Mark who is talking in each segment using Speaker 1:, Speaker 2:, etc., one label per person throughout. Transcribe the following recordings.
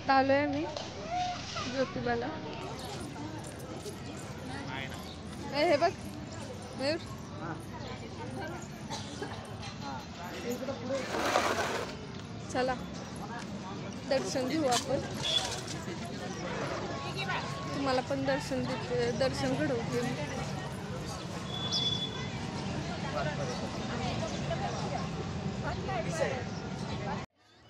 Speaker 1: आता आलोय मी ज्योतिबाला. हे बघ मयूर, चला दर्शन घेऊ आपण. तुम्हाला पण दर्शन घडवते.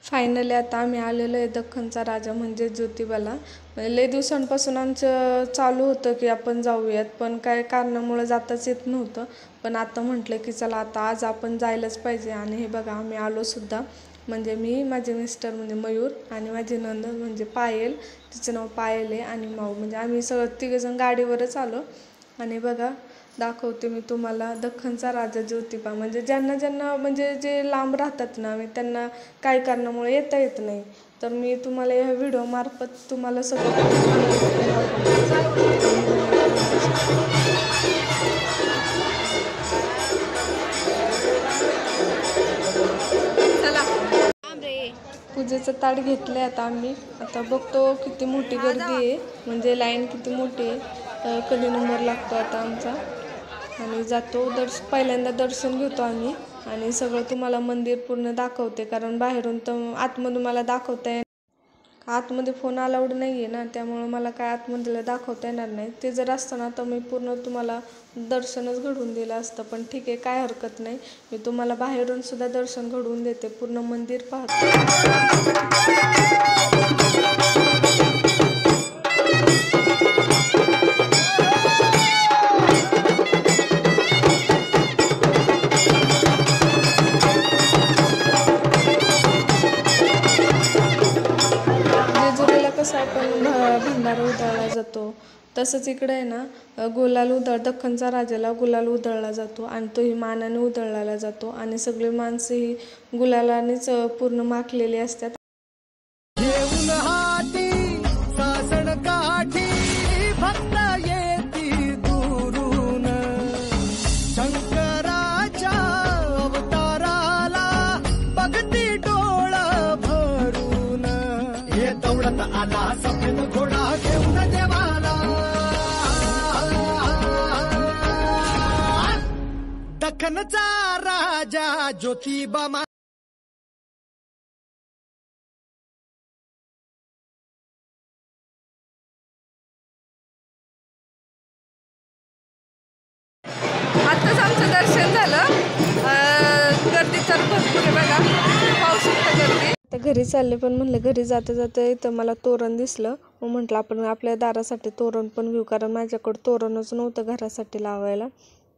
Speaker 1: फायनली आता आम्ही आलेलो आहे दख्खनचा राजा म्हणजे ज्योतिबाला. लय दिवसांपासून आमचं चालू होतं की आपण जाऊयात, पण काय कारणामुळे जाताच येत नव्हतं. पण आता म्हटलं की चला आता आज आपण जायलाच पाहिजे. आणि हे बघा आम्ही आलो सुद्धा. म्हणजे मी, माझे मिस्टर म्हणजे मयूर आणि माझी नंद म्हणजे पायल, तिचं नाव पायल आहे, आणि माऊ, म्हणजे आम्ही सगळं तिघंजण गाडीवरच आलो. आणि बघा दाखवते मी तुम्हाला दख्खनचा राजा ज्योतिबा. म्हणजे ज्यांना म्हणजे जे लांब राहतात ना, त्यांना काही कारणामुळे येता येत नाही. तर मी तुम्हाला या व्हिडिओ मार्फत तुम्हाला सगळं पूजेचं ताट घेतलंय आता आम्ही. आता बघतो किती मोठी गर्दी आहे, म्हणजे लाईन किती मोठी आहे, कधी नंबर लागतो आता आमचा. आणि जातो पहिल्यांदा दर्शन घेतो आम्ही. आणि सगळं तुम्हाला मंदिर पूर्ण दाखवते, कारण बाहेरून तर आतमधून मला दाखवता येईल, आतमध्ये फोन अलाउड नाही आहे ना, त्यामुळं मला काय आतमधलं दाखवता येणार नाही. ते जर असतं ना तर मी पूर्ण तुम्हाला दर्शनच घडवून दिलं असतं. पण ठीक आहे, काय हरकत नाही, मी तुम्हाला बाहेरून सुद्धा दर्शन घडवून देते, पूर्ण मंदिर पाहतो. कसं आपण भंडारा उधळला जातो, तसंच इकडे आहे ना गुलाल दख्खनचा राजाला गुलाल उधळला जातो, आणि तोही मानाने उधळला जातो. आणि सगळी माणसं ही गुलालानेच पूर्ण माखलेली असतात.
Speaker 2: आला सफेद घोडा घेऊन देवाला, दख्खनचा राजा ज्योतिबा.
Speaker 1: आत्ताच आमचं दर्शन झालं. गर्दी तर भरपूर आहे बघा, पाऊस शकता गर्दी. आता घरी चालले, पण म्हणलं घरी जाता जाता इथं मला तोरण दिसलं, मग म्हटलं आपण आपल्या दारासाठी तोरण पण घेऊ, कारण माझ्याकडं तोरणच नव्हतं घरासाठी लावायला.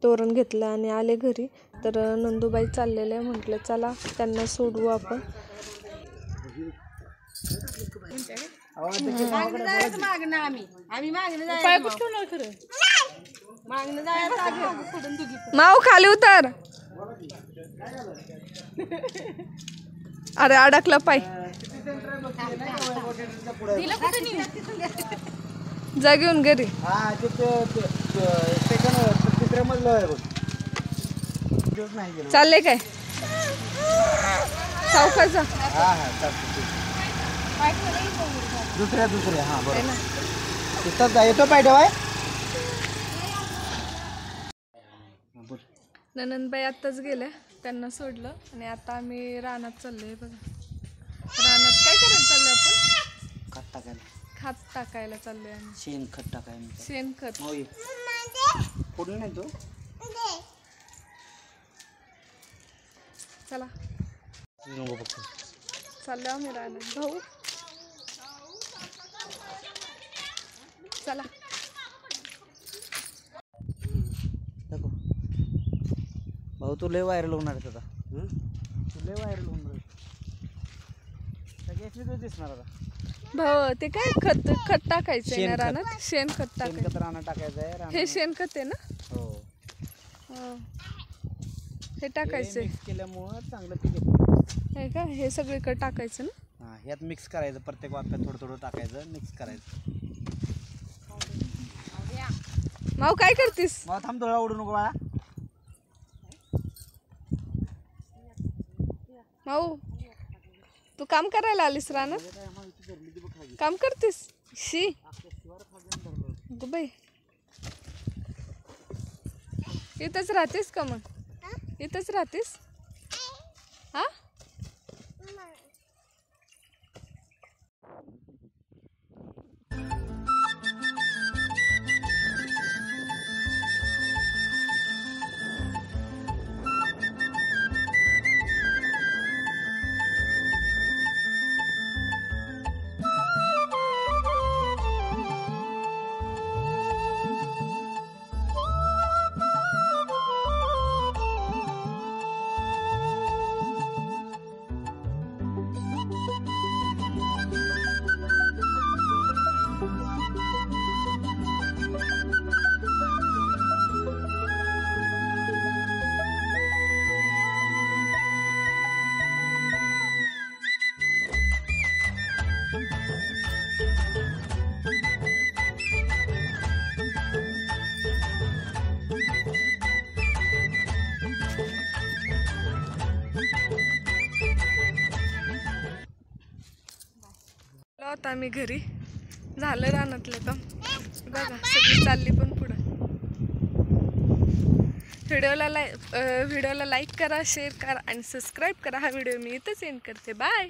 Speaker 1: तोरण घेतलं आणि आले घरी. तर नंदूबाई चाललेले, म्हटलं चला त्यांना सोडवू आपण. माऊ खाली उतर. अरे अडकला पाय. जा घेऊन घरी. चालले काय सावकाचा?
Speaker 2: दुसऱ्या हा बरोबर येतो पाय ठेवाय.
Speaker 1: ननंदबाई आत्ताच गेल्या, त्यांना सोडलं. आणि आता आम्ही रानात चाललोय बघा. रानात काय करायला चाललोय आपण?
Speaker 2: खत टाकायला.
Speaker 1: खत टाकायला चाललोय आम्ही.
Speaker 2: शेणखत टाकायला.
Speaker 1: शेणखत.
Speaker 2: पुढे नाही तो.
Speaker 1: चला चाललो आम्ही रानात. भाऊ चला.
Speaker 2: भाऊ तू लय व्हायरल होणार आहे आता. तू लय व्हायरल होणार आहे. दिसणार आता
Speaker 1: भाऊ. ते काय खत टाकायचंय ना रानात? शेणखत टाकायचं.
Speaker 2: रानात टाकायचं आहे.
Speaker 1: हे शेणखत आहे ना?
Speaker 2: हो.
Speaker 1: हे टाकायचंय.
Speaker 2: मिक्स केल्यामुळं चांगलं पीक येतं.
Speaker 1: हे का हे सगळीकडे टाकायचं ना?
Speaker 2: हां, ह्यात मिक्स करायचं. प्रत्येक वाफ्यात थोडं थोडं टाकायचं, मिक्स करायचं.
Speaker 1: माऊ काय करतीस?
Speaker 2: मग थांब, डोळा उडू नको बाळा.
Speaker 1: माऊ तू काम करायला आलीस रानात? काम करतीस? शी गो बाई, इथंच राहतेस का मग? इथंच राहतेस? हा आता आम्ही घरी झालं रानातलं काम बघा, सगळी चालली पण पुढं. व्हिडिओला लाईक करा, शेअर करा आणि सबस्क्राईब करा. हा व्हिडिओ मी इथंच एंड करते. बाय.